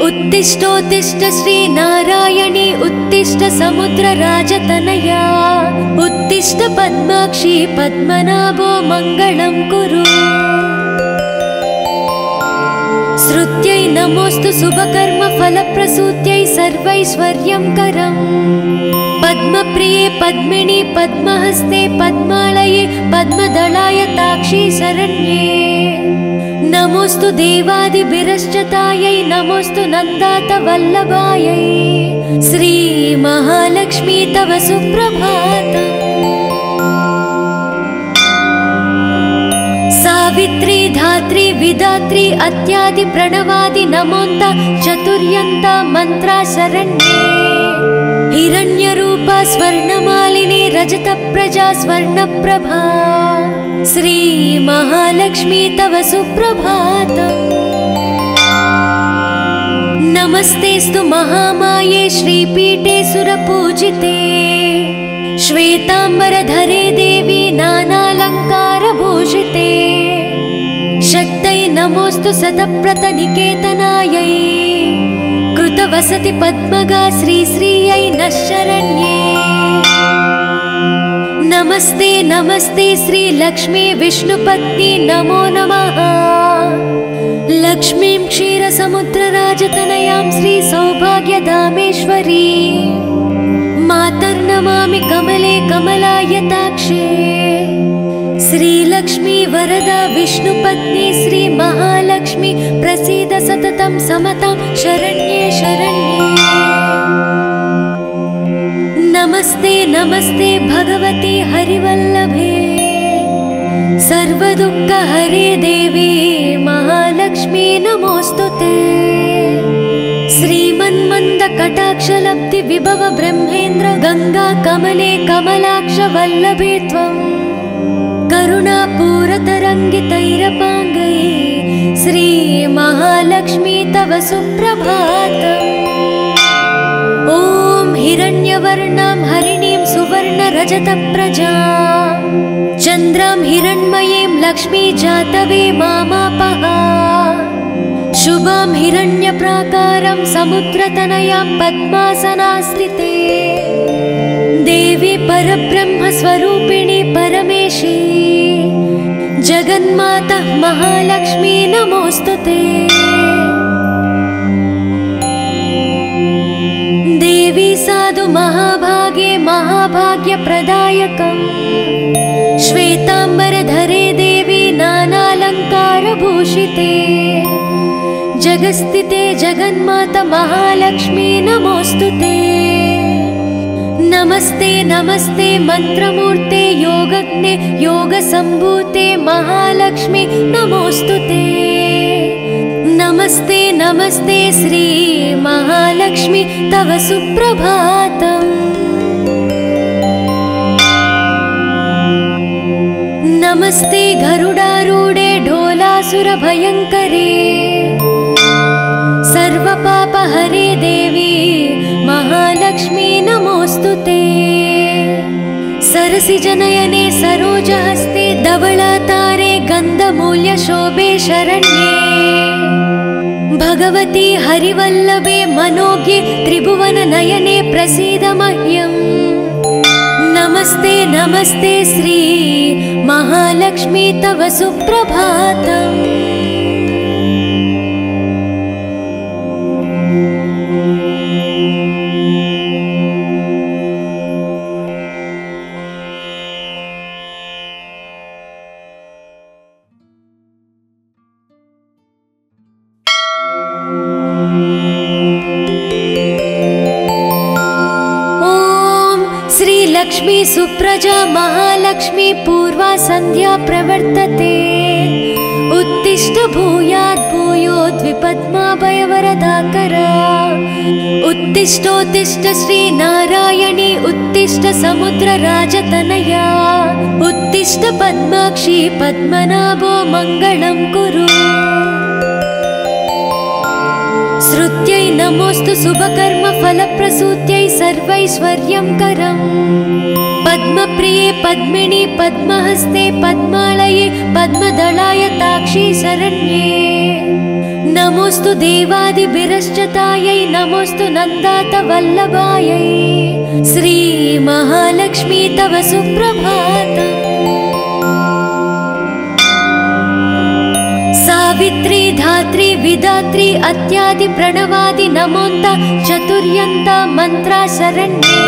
उत्तिष्ठोत्तिष्ठ श्री नारायणी उत्तिष्ठ समुद्रराजतनया। उत्तिष्ठ पद्माक्षी पद्मनाभो मङ्गलं कुरु। श्रुत्यै नमोस्तु शुभकर्म फलप्रसूत्यै सर्वैश्वर्यंकरम्। पद्मप्रिये पद्मिनी पद्महस्ते पद्मालये पद्मदलाय ताक्षी शरण्ये। नमोस्तु देवादिभिरश्चतायै नमोस्तु नन्दात वल्लभायै। श्री महालक्ष्मी तव सुप्रभातम्। सावित्री धात्री विधात्री अत्यादि प्रणवादि नमोन्त चतुर्यन्ता मंत्रा शरण्ये। हिरण्यरूपा स्वर्णमालिनी रजत प्रजा स्वर्णप्रभा। श्री महालक्ष्मी तव सुप्रभातम्। नमस्तेस्तु महामाये श्रीपीठे सुरपूजिते। श्वेतांबरधरे देवी नानालंकारभूषिते। शक्तै नमोस्तु शतप्रतनिकेतनायै। कृतवसति पद्मगा श्रीश्रियै नः शरण्ये। नमस्ते नमस्ते श्री लक्ष्मी विष्णुपत्नी नमो नमः। लक्ष्मीं क्षीरसमुद्रराजतनयां श्री सौभाग्यधामेश्वरी मातर्नमामि कमले कमलायताक्षे। श्रीलक्ष्मी वरदा विष्णुपत्नी श्री महालक्ष्मी प्रसीद सततं समतां शरण्ये शरण्ये। नमस्ते नमस्ते भगवती हरिवल्लभे सर्वदुःखहरे देवी महालक्ष्मी नमोस्तुते। श्रीमन्मन्दकटाक्षलब्धि विभव ब्रह्मेन्द्र गंगा कमले कमलाक्ष वल्लभे त्वं। करुणापूरतरङ्गितैरपाङ्गै श्री महालक्ष्मी तव सुप्रभातम्। ॐ हिरण्यवर्णां हरिणीं सुवर्णरजतप्रजां चन्द्रां हिरण्मयीं लक्ष्मी जातवे मामापः। शुभां हिरण्यप्राकारं समुद्रतनयां पद्मासनास्थिते। देवी परब्रह्मस्वरूपिणी परमेशी जगन्माता महालक्ष्मी नमोस्तुते। देवी साधु महाभागे महाभाग्यप्रदायकम्। श्वेतांबरधरे देवी नानालंकारभूषिते। जगस्थिते जगन्माता महालक्ष्मी नमोस्तुते। नमस्ते नमस्ते मंत्रमूर्ते योगज्ञे योगसंभूते महालक्ष्मी नमोस्तुते। नमस्ते नमस्ते श्री महालक्ष्मी तव सुप्रभातम्। नमस्ते गरुडारूढे ढोलासुर गङ्गाकमलेकमलाक्षवल्लभे सर्वपापहरे देवी महालक्ष्मी नमोऽस्तुते सरसिजनयने सरोजहस्ते धवलातारे गन्धमूल्यशोभे शरण्ये भगवती हरिवल्लभे मनोज्ञे त्रिभुवननयने प्रसीद मह्यम् नमस्ते नमस्ते श्री महालक्ष्मी तव सुप्रभातम् लक्ष्मी सुप्रजा महालक्ष्मी पूर्वा संध्या प्रवर्तते उत्तिष्ठ भूयात् भूयोद्विपद्माभयवरदाकरा उत्तिष्ठोत्तिष्ठ श्री नारायणी उत्तिष्ठ समुद्रराजतनया उत्तिष्ठ पद्माक्षी पद्मनाभो मङ्गलं कुरु श्रुत्यै नमोऽस्तु शुभकर्म फलप्रसूत्यै सर्वैश्वर्यं करम् पद्मप्रिये पद्मिनी पद्महस्ते पद्मालये पद्मदलाय ताक्षी शरण्ये नमोऽस्तु देवादिभिरश्चतायै नमोऽस्तु नन्दात वल्लभायै श्री महालक्ष्मी तव सुप्रभातम् सावित्री धात्री विधात्री अत्यादि प्रणवादि नमोन्त चतुर्यन्त मंत्रा शरण्ये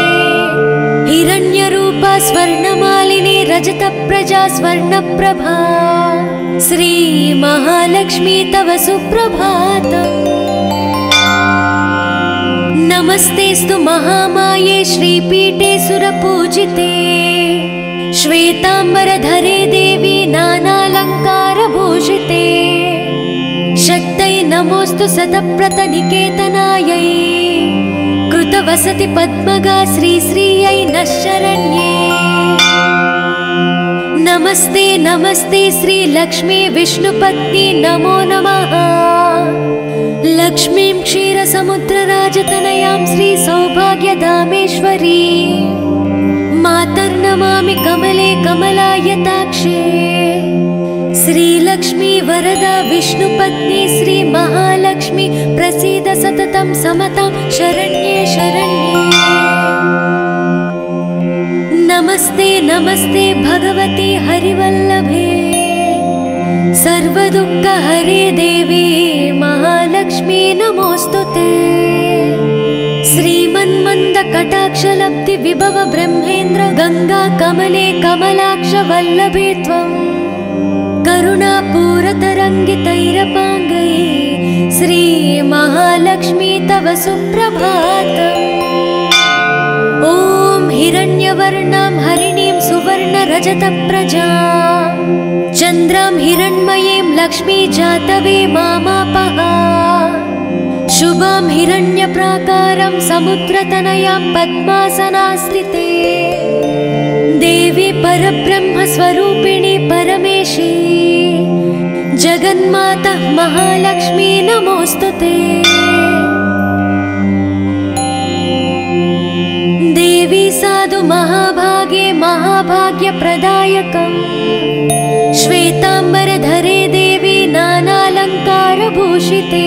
हिरण्यरूपा स्वर्णमालिनी रजत प्रजा स्वर्णप्रभा श्री महालक्ष्मी तव सुप्रभातम् नमस्तेस्तु महामाये श्रीपीठे सुरपूजिते श्वेतांबरधरे देवी नानालंकारभूषिते शक्तै नमोऽस्तु सतप्रतनिकेतनायै कृतवसति पद्मगा श्रीश्रियै नः शरण्ये नमस्ते नमस्ते श्री लक्ष्मी विष्णुपत्नी नमो नमः लक्ष्मीं क्षीरसमुद्रराजतनयां श्री सौभाग्यधामेश्वरी मातर्नमामि कमले कमलायताक्षे श्रीलक्ष्मी वरदा विष्णुपत्नी श्री महालक्ष्मी प्रसीद सततं समतां शरण्ये शरण्ये नमस्ते नमस्ते भगवती हरिवल्लभे सर्वदुःखहरे देवी महालक्ष्मी नमोऽस्तुते श्रीमन्मन्दकटाक्षलब्धि विभव ब्रह्मेन्द्र गंगा कमले कमलाक्षवल्लभे त्वं करुणापूरतरङ्गितैरपाङ्गै श्री महालक्ष्मी तव सुप्रभातम् ॐ हिरण्यवर्णां हरिणीं सुवर्णरजतप्रजां चन्द्रां हिरण्मयीं लक्ष्मी जातवे मामापः शुभां हिरण्यप्राकारं समुद्रतनयां पद्मासनास्थिते देवी परब्रह्मस्वरूपिणी परमेशी जगन्माता महालक्ष्मी नमोऽस्तुते देवी साधु महाभागे महाभाग्यप्रदायकम् श्वेतांबरधरे देवी नानालंकारभूषिते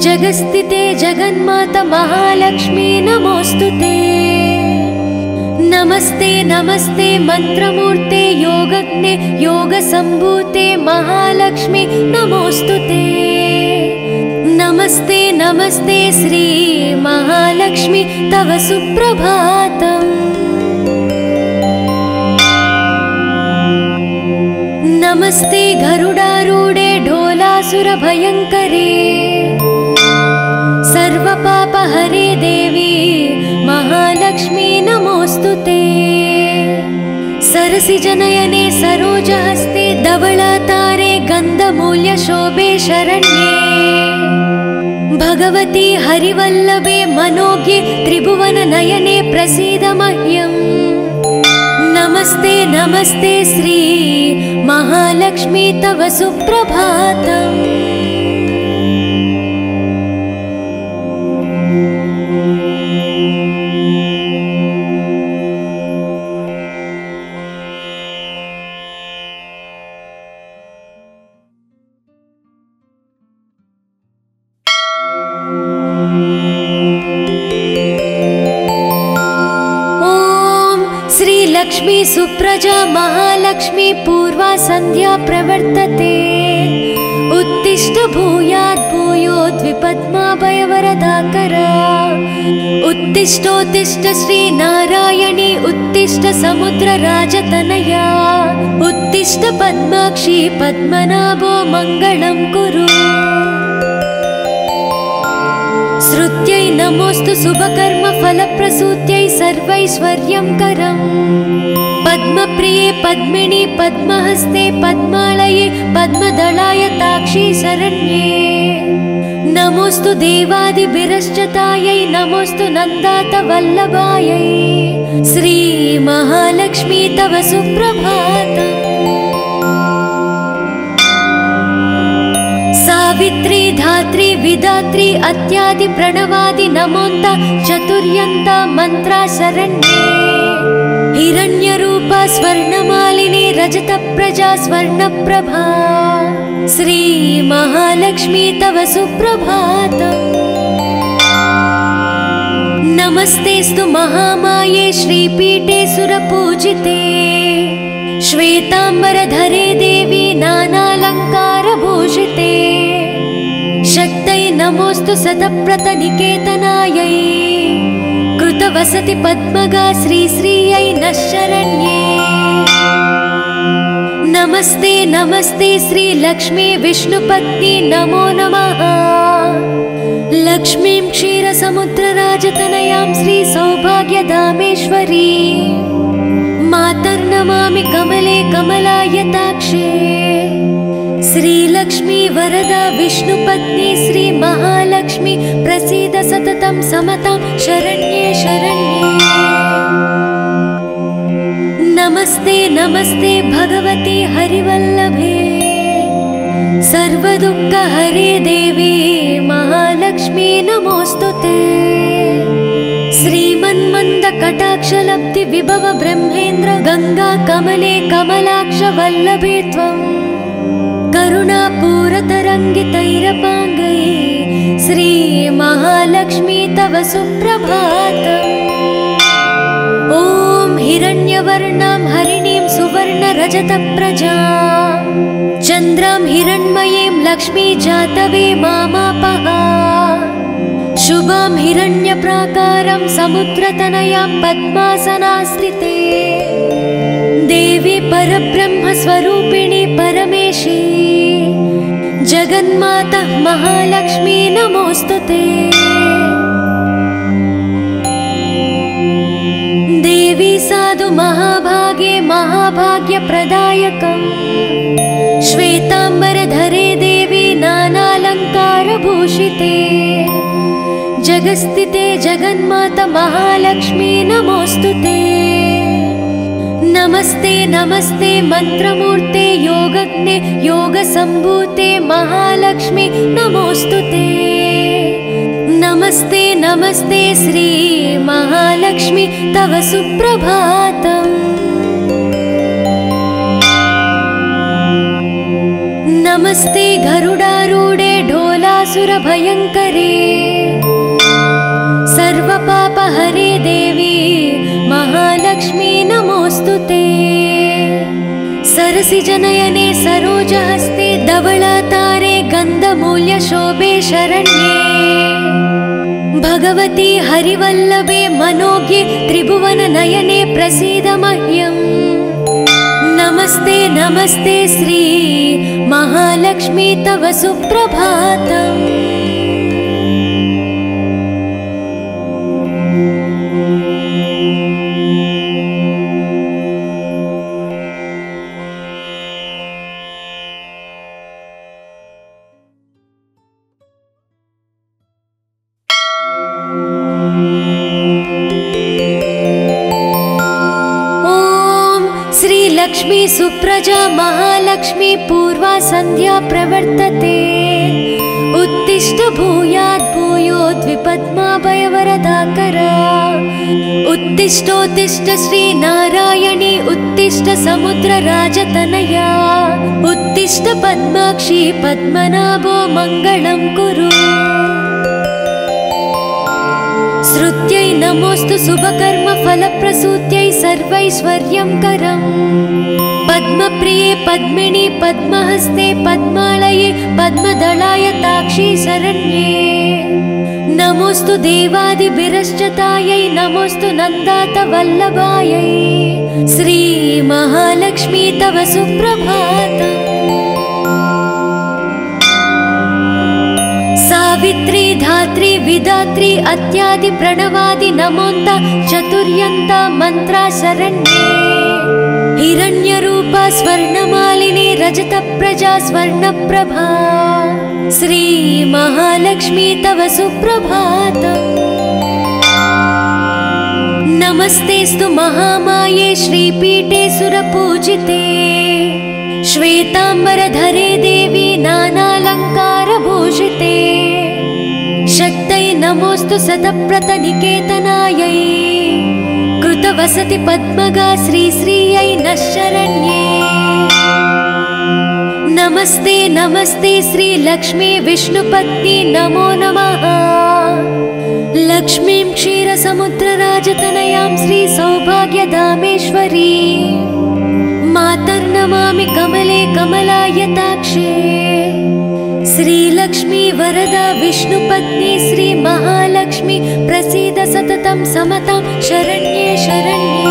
जगस्थिते जगन्माता महालक्ष्मी नमोऽस्तुते नमस्ते नमस्ते मंत्रमूर्ते योगज्ञे योगसंभूते महालक्ष्मी नमोऽस्तुते नमस्ते नमस्ते श्री महालक्ष्मी तव सुप्रभातम् नमस्ते गरुडारूढे ढोलासुरभयङ्करे सर्वपापहरे देवी महालक्ष्मी नमोऽस्तुते सरसिजनयने सरोजहस्ते धवलातारे गन्धमूल्यशोभे शरण्ये भगवती हरिवल्लभे मनोज्ञे त्रिभुवननयने प्रसीद मह्यम् नमस्ते नमस्ते श्री महालक्ष्मी महालक्ष्मी तव सुप्रभातम्। लक्ष्मी सुप्रजा महालक्ष्मी पूर्वा संध्या प्रवर्तते। उत्तिष्ठ भूयात् भूयोद्विपद्माभयवरदाकरा। उत्तिष्ठोत्तिष्ठ श्रीनारायणी उत्तिष्ठ समुद्रराजतनया। उत्तिष्ठ पद्माक्षी पद्मनाभो मङ्गलं कुरु। श्रुत्यै नमोस्तु शुभकर्म फलप्रसूत्यै सर्वैश्वर्यं करम्। पद्मप्रिये पद्मिनी पद्महस्ते पद्मालये पद्मदलाय ताक्षी शरण्ये। नमोस्तु देवादिभिरश्चतायै नमोस्तु नन्दात वल्लभायै। श्री महालक्ष्मी तव सुप्रभातम्। सावित्री धात्री विधात्री अत्यादि प्रणवादि नमोन्त चतुर्यन्त मंत्रा शरण्ये। हिरण्यरूपा स्वर्णमालिनी रजत प्रजा स्वर्णप्रभा। श्री महालक्ष्मी तव सुप्रभातम्। नमस्तेस्तु महामाये श्रीपीठे सुरपूजिते। श्वेतांबरधरे देवी नानालंकारभूषिते। शक्तये नमोस्तु शतप्रतनिकेतनायै। कृतवसति पद्मगा श्रीश्रियै नः शरण्ये। नमस्ते नमस्ते श्रीलक्ष्मी विष्णुपत्नी नमो नमः। लक्ष्मीं क्षीरसमुद्रराजतनयां श्रीसौभाग्यधामेश्वरी। मातर्नमामि कमले कमलायताक्षे। श्रीलक्ष्मी वरदा विष्णुपत्नी श्री महालक्ष्मी प्रसीद सततं समतां शरण्ये शरण्ये। नमस्ते नमस्ते भगवती हरिवल्लभे। सर्वदुःखहरे देवी महालक्ष्मी नमोस्तुते। श्रीमन्मन्द कटाक्षलब्धि विभव ब्रह्मेन्द्र गंगा कमले कमलाक्ष वल्लभे त्वं। करुणापूरतरङ्गितैरपाङ्गै श्री महालक्ष्मी तव सुप्रभातम्। ॐ हिरण्यवर्णां हरिणीं सुवर्णरजतप्रजां चन्द्रां हिरण्मयीं लक्ष्मी जातवे मामापः। शुभां हिरण्यप्राकारं समुद्रतनयां पद्मासनास्थिते। देवी परब्रह्मस्वरूपिणी परमेशी जगन्माता महालक्ष्मी नमोस्तुते। देवी साधु महाभागे महाभाग्यप्रदायकम्। श्वेतांबरधरे देवी नानालंकारभूषिते। जगस्थिते जगन्माता महालक्ष्मी नमोस्तुते। नमस्ते नमस्ते मंत्रमूर्ते योगज्ञे योगसंभूते महालक्ष्मी नमोस्तुते। नमस्ते नमस्ते श्री महालक्ष्मी तव सुप्रभातम्। नमस्ते गरुडारूढे ढोलासुरभयङ्करे। सर्वपापहरे देवी महालक्ष्मी नमोस्तुते। सरसिजनयने सरोजहस्ते धवलातारे गन्धमूल्यशोभे शरण्ये। भगवती हरिवल्लभे मनोज्ञे त्रिभुवननयने प्रसीद मह्यम्। नमस्ते नमस्ते श्री महालक्ष्मी तव सुप्रभातम्। श्रीलक्ष्मी सुप्रजा महालक्ष्मी पूर्वा संध्या प्रवर्तते उत्तिष्ठ भूयात् भूयोद्विपद्माभयवरदाकरा उत्तिष्ठोत्तिष्ठ श्रीनारायणी उत्तिष्ठ समुद्रराजतनया उत्तिष्ठ पद्माक्षी पद्मनाभो मङ्गलं कुरु। श्रुत्यै नमोस्तु शुभकर्म फलप्रसूत्यै सर्वैश्वर्यं करम् पद्मप्रिये पद्मिनी पद्महस्ते पद्मालये पद्मदलाय ताक्षी शरण्ये नमोस्तु देवादिभिरश्चतायै नमोस्तु नन्दात वल्लभायै श्री महालक्ष्मी तव सुप्रभातम्। सावित्री धात्री विधात्री अत्यादि प्रणवादि नमोन्त चतुर्यन्त मंत्रा शरण्ये हिरण्यरूपा स्वर्णमालिनी रजत प्रजा स्वर्णप्रभा श्री महालक्ष्मी तव सुप्रभातम्। नमस्तेस्तु महामाये श्रीपीठे सुरपूजिते श्वेतांबरधरे देवी नानालंकारभूषिते शक्तै नमोस्तु शतप्रतनिकेतनायै कृतवसति पद्मगा श्रीश्रियै नः शरण्ये नमस्ते नमस्ते श्रीलक्ष्मी विष्णुपत्नी नमो नमः लक्ष्मीं क्षीरसमुद्रराजतनयां श्रीसौभाग्यधामेश्वरी मातर्नमामि कमले कमलायताक्षे श्रीलक्ष्मी वरदा विष्णुपत्नी श्री महालक्ष्मी प्रसीद सततं समतां शरण्ये शरण्ये।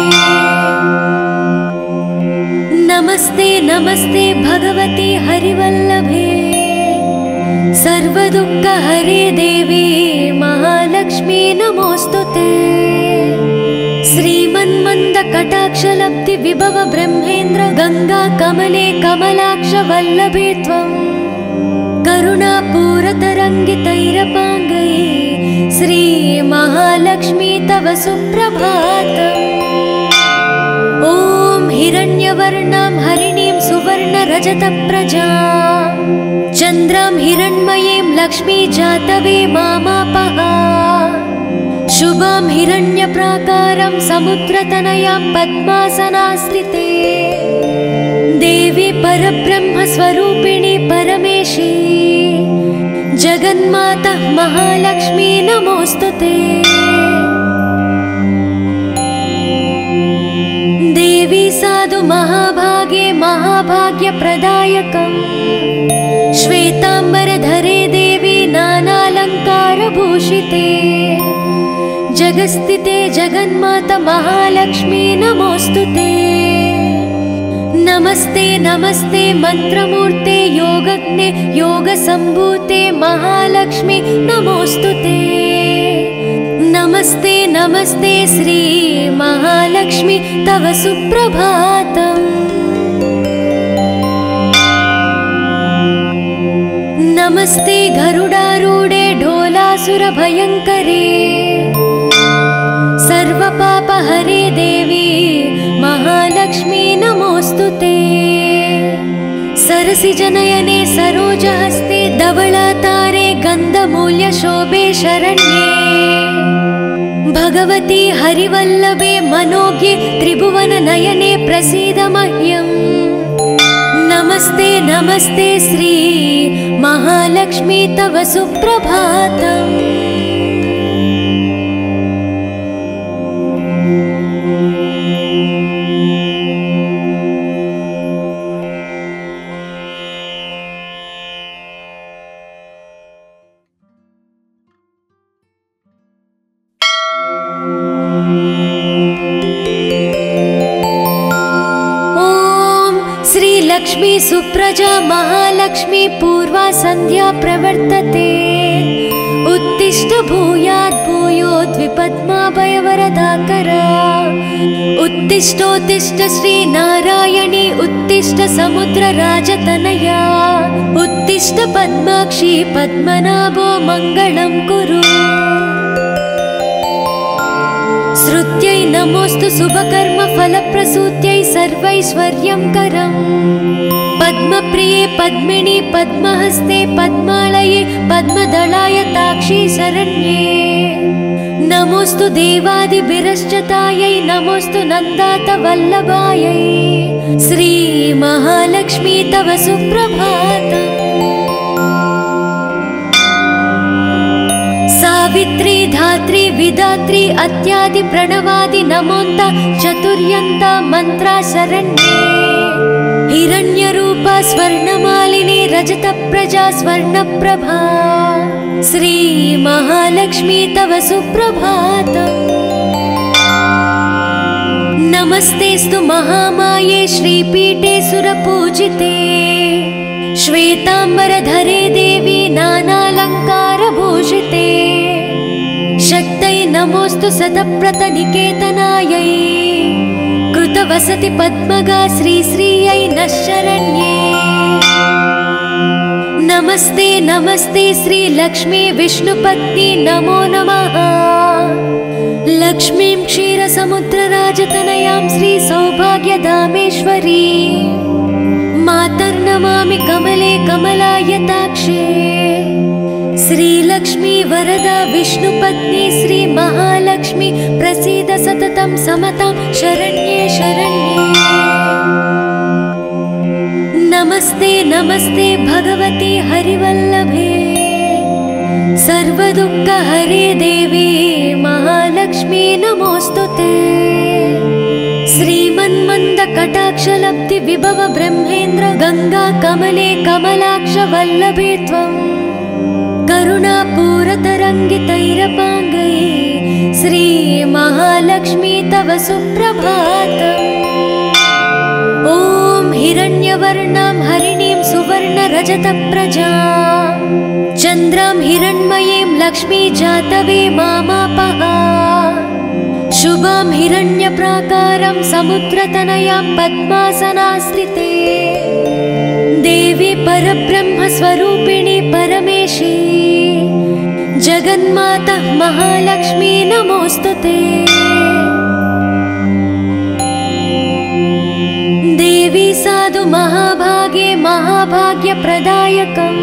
नमस्ते नमस्ते भगवती हरिवल्लभे सर्वदुःखहरे देवी महालक्ष्मी नमोस्तुते श्रीमन्मन्द कटाक्षलब्धि विभव ब्रह्मेन्द्र गंगा कमले कमलाक्ष वल्लभे त्वं करुणापूरतरङ्गितैरपाङ्गै श्री महालक्ष्मी तव सुप्रभातम्। ॐ हिरण्यवर्णां हरिणीं सुवर्णरजतप्रजां चन्द्रां हिरण्मयीं लक्ष्मी जातवे मामापः शुभां हिरण्यप्राकारं समुद्रतनयां पद्मासनास्थिते देवी परब्रह्मस्वरूपिणी परमेशी जगन्माता महालक्ष्मी नमोस्तुते। देवी साधु महाभागे महाभाग्यप्रदायकम् श्वेतांबरधरे देवी नानालंकारभूषिते जगस्थिते जगन्माता महालक्ष्मी नमोस्तुते। नमस्ते नमस्ते मंत्रमूर्ते योगज्ञे योगसंभूते महालक्ष्मी नमोस्तुते। नमस्ते नमस्ते श्री महालक्ष्मी तव सुप्रभातम्। नमस्ते गरुडारूढे ढोलासुरभयङ्करे सर्वपापहरे देवी महालक्ष्मी नमोस्तुते। सरसिजनयने सरोजहस्ते धवलातारे गन्धमूल्यशोभे शरण्ये भगवती हरिवल्लभे मनोज्ञे त्रिभुवननयने प्रसीद मह्यम्। नमस्ते नमस्ते श्री महालक्ष्मी तव सुप्रभातम्। लक्ष्मी सुप्रजा महालक्ष्मी पूर्वा संध्या प्रवर्तते उत्तिष्ठ भूयात् भूयोद्विपद्माभयवरदाकरा उत्तिष्ठोत्तिष्ठ श्रीनारायणी उत्तिष्ठ समुद्रराजतनया उत्तिष्ठ पद्माक्षी पद्मनाभो मङ्गलं कुरु। श्रुत्यै नमोस्तु शुभकर्म फलप्रसूत्यै सर्वसूत्यै सर्वैश्वर्यं करम् पद्मप्रिये पद्मिनि पद्महस्ते पद्मालये पद्मदलाय ताक्षी शरण्ये नमोस्तु देवादिभिरश्चतायै नमोस्तु नन्दात वल्लभायै श्री महालक्ष्मी तव सुप्रभातम् सावित्री धात्री विधात्री अत्यादि प्रणवादि नमोन्ता चतुर्यन्ता मंत्रा शरण्ये हिरण्यरूपा स्वर्णमालिनी रजत प्रजा स्वर्णप्रभा श्री महालक्ष्मी तव सुप्रभातम् नमस्तेस्तु महामाये श्रीपीठे सुरपूजिते श्वेतांबरधरे देवी नानालंकारभूषिते शक्तै नमोस्तु सतप्रतनिकेतनायै कृतवसति पद्मगा श्रीश्रियै नः शरण्ये नमस्ते नमस्ते श्री लक्ष्मी विष्णुपत्नी नमो नमः लक्ष्मीं क्षीरसमुद्रराजतनयां श्री सौभाग्यधामेश्वरी मातर्नमामि कमले कमलायताक्षे श्रीलक्ष्मी वरदा विष्णुपत्नी श्री महालक्ष्मी प्रसीद सततं समतां शरण्ये शरण्ये नमस्ते नमस्ते भगवती हरिवल्लभे सर्वदुःखहरे देवी महालक्ष्मी नमोस्तुते श्रीमन्मन्दकटाक्षलब्धि विभव ब्रह्मेन्द्र गंगा कमले कमलाक्ष वल्लभे त्वं करुणापूरतरङ्गितैरपाङ्गै श्री महालक्ष्मी तव सुप्रभातम् ॐ हिरण्यवर्णां हरिणीं सुवर्णरजतप्रजां चन्द्रां हिरण्मयीं लक्ष्मी जातवे मामापः शुभां हिरण्यप्राकारं समुद्रतनयां पद्मासनास्थिते देवी परब्रह्मस्वरूपिणी परमेशी जगन्माता महालक्ष्मी नमोस्तुते देवी साधु महाभागे महाभाग्यप्रदायकम्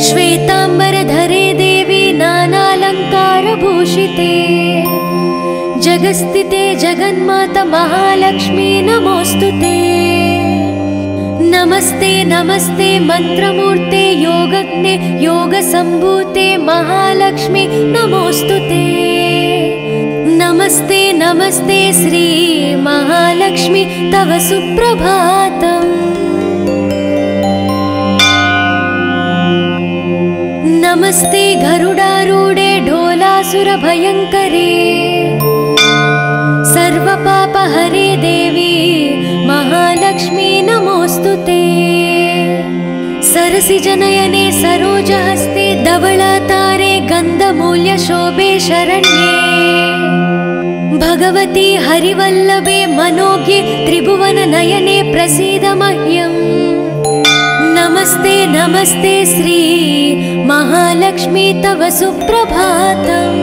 श्वेतांबरधरे देवी नानालंकारभूषिते जगस्थिते जगन्माता महालक्ष्मी नमोस्तुते नमस्ते नमस्ते मंत्रमूर्ते योगज्ञे योगसंभूते महालक्ष्मी नमोस्तुते नमस्ते नमस्ते श्री महालक्ष्मी तव सुप्रभातम् नमस्ते गरुडारूढे ढोलासुरभयङ्करे सर्वपापहरे देवी महालक्ष्मी नमोस्तुते सरसिजनयने सरोजहस्ते धवलातारे गन्धमूल्यशोभे शरण्ये भगवती हरिवल्लभे मनोज्ञे त्रिभुवननयने प्रसीद मह्यम् नमस्ते नमस्ते श्री महालक्ष्मी तव सुप्रभातम्